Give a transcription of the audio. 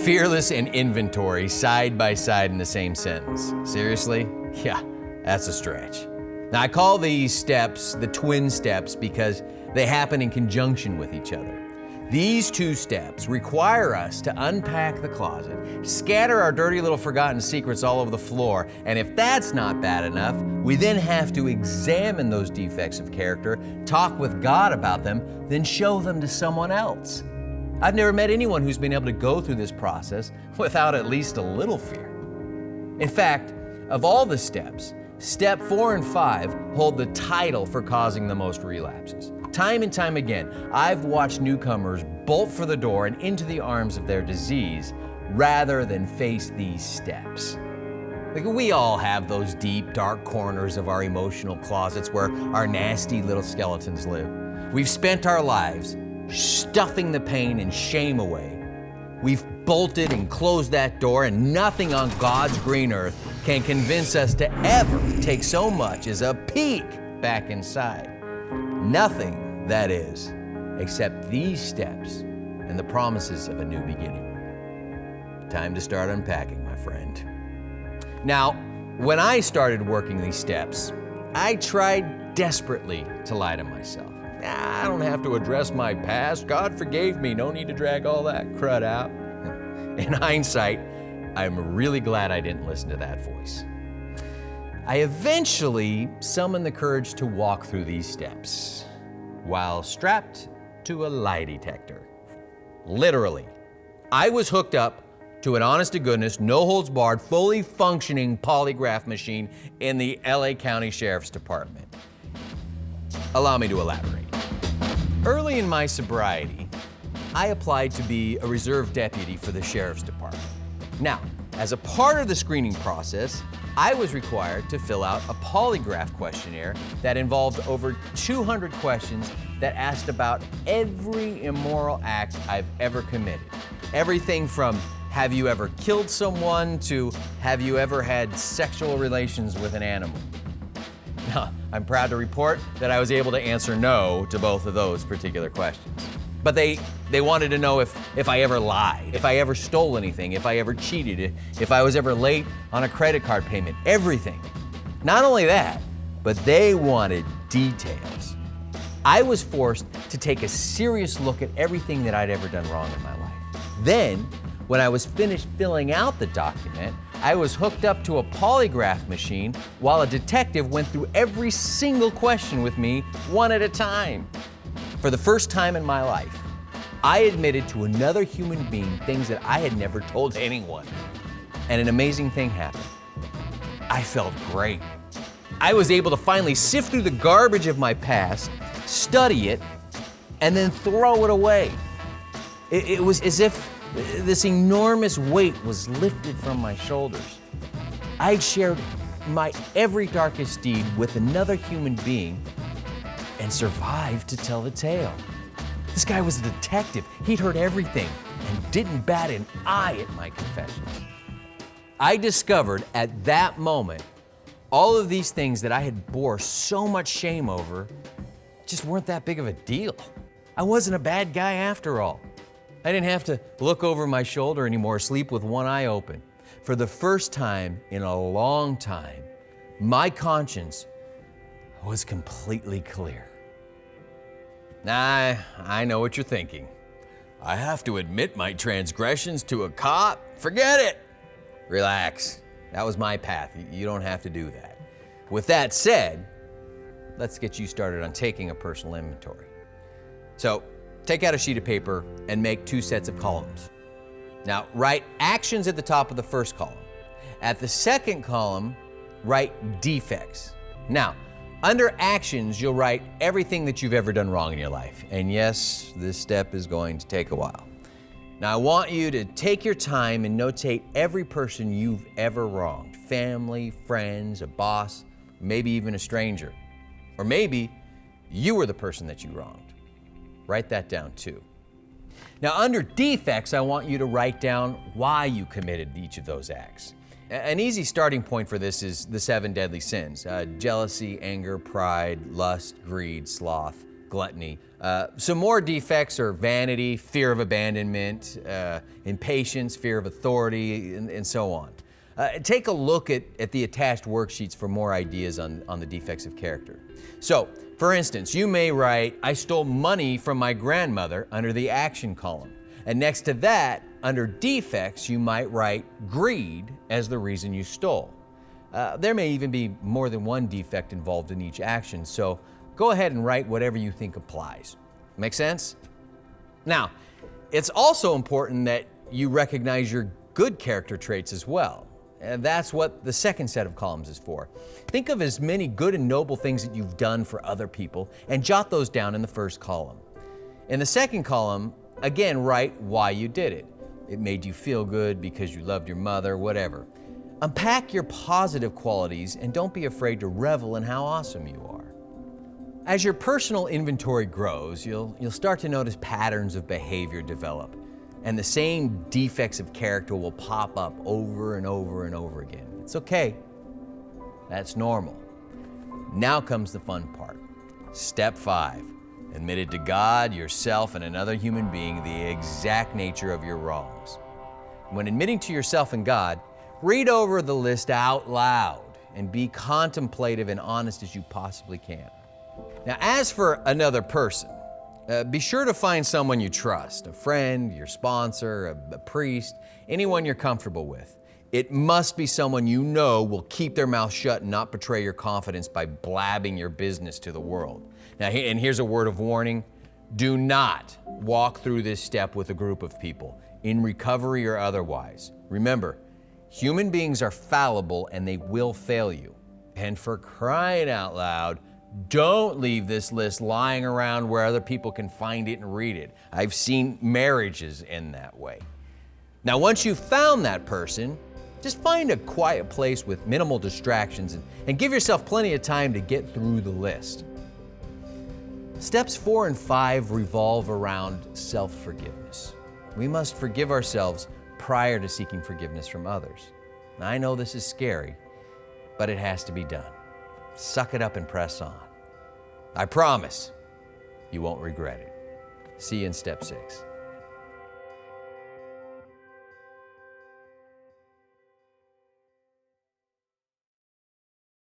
Fearless and inventory side by side in the same sentence. Seriously? Yeah, that's a stretch. Now, I call these steps the twin steps because they happen in conjunction with each other. These two steps require us to unpack the closet, scatter our dirty little forgotten secrets all over the floor, and if that's not bad enough, we then have to examine those defects of character, talk with God about them, then show them to someone else. I've never met anyone who's been able to go through this process without at least a little fear. In fact, of all the steps, step 4 and 5 hold the title for causing the most relapses. Time and time again, I've watched newcomers bolt for the door and into the arms of their disease rather than face these steps. Like, we all have those deep, dark corners of our emotional closets where our nasty little skeletons live. We've spent our lives stuffing the pain and shame away. We've bolted and closed that door, and nothing on God's green earth can convince us to ever take so much as a peek back inside. Nothing, that is, except these steps and the promises of a new beginning. Time to start unpacking, my friend. Now, when I started working these steps, I tried desperately to lie to myself. I don't have to address my past. God forgave me. No need to drag all that crud out. In hindsight, I'm really glad I didn't listen to that voice. I eventually summoned the courage to walk through these steps while strapped to a lie detector. Literally, I was hooked up to an honest-to-goodness, no-holds-barred, fully functioning polygraph machine in the LA County Sheriff's Department. Allow me to elaborate. Early in my sobriety, I applied to be a reserve deputy for the Sheriff's Department. Now, as a part of the screening process, I was required to fill out a polygraph questionnaire that involved over 200 questions that asked about every immoral act I've ever committed. Everything from have you ever killed someone to have you ever had sexual relations with an animal? Now, I'm proud to report that I was able to answer no to both of those particular questions. But they wanted to know if I ever lied, if I ever stole anything, if I ever cheated, if I was ever late on a credit card payment, everything. Not only that, but they wanted details. I was forced to take a serious look at everything that I'd ever done wrong in my life. Then, when I was finished filling out the document, I was hooked up to a polygraph machine while a detective went through every single question with me one at a time. For the first time in my life, I admitted to another human being things that I had never told anyone. And an amazing thing happened. I felt great. I was able to finally sift through the garbage of my past, study it, and then throw it away. It was as if this enormous weight was lifted from my shoulders. I'd shared my every darkest deed with another human being and survived to tell the tale. This guy was a detective. He'd heard everything and didn't bat an eye at my confessions. I discovered at that moment all of these things that I had bore so much shame over just weren't that big of a deal. I wasn't a bad guy after all. I didn't have to look over my shoulder anymore, sleep with one eye open. For the first time in a long time, my conscience was completely clear. Nah, I know what you're thinking. I have to admit my transgressions to a cop? Forget it. Relax. That was my path. You don't have to do that. With that said, let's get you started on taking a personal inventory. So, take out a sheet of paper and make 2 sets of columns. Now, write actions at the top of the first column. At the second column, write defects. Now, under actions, you'll write everything that you've ever done wrong in your life. And yes, this step is going to take a while. Now, I want you to take your time and notate every person you've ever wronged. Family, friends, a boss, maybe even a stranger. Or maybe you were the person that you wronged. Write that down too. Now, under defects, I want you to write down why you committed each of those acts. An easy starting point for this is the 7 deadly sins: jealousy, anger, pride, lust, greed, sloth, gluttony. Some more defects are vanity, fear of abandonment, impatience, fear of authority, and so on. Take a look at the attached worksheets for more ideas on the defects of character. So, for instance, you may write, I stole money from my grandmother under the action column. And next to that, under defects, you might write greed as the reason you stole. There may even be more than one defect involved in each action, so go ahead and write whatever you think applies. Make sense? Now, it's also important that you recognize your good character traits as well. And that's what the second set of columns is for. Think of as many good and noble things that you've done for other people and jot those down in the first column. In the second column, again, write why you did it. It made you feel good because you loved your mother, whatever. Unpack your positive qualities and don't be afraid to revel in how awesome you are. As your personal inventory grows, you'll start to notice patterns of behavior develop, and the same defects of character will pop up over and over and over again. It's okay. That's normal. Now comes the fun part. Step 5. Admit it to God, yourself, and another human being the exact nature of your wrongs. When admitting to yourself and God, read over the list out loud and be contemplative and honest as you possibly can. Now, as for another person, be sure to find someone you trust, a friend, your sponsor, a priest, anyone you're comfortable with. It must be someone you know will keep their mouth shut and not betray your confidence by blabbing your business to the world. Now, and here's a word of warning. Do not walk through this step with a group of people, in recovery or otherwise. Remember, human beings are fallible and they will fail you. And for crying out loud, don't leave this list lying around where other people can find it and read it. I've seen marriages end that way. Now, once you've found that person, just find a quiet place with minimal distractions and give yourself plenty of time to get through the list. Steps 4 and 5 revolve around self-forgiveness. We must forgive ourselves prior to seeking forgiveness from others. Now, I know this is scary, but it has to be done. Suck it up and press on. I promise you won't regret it. See you in step 6.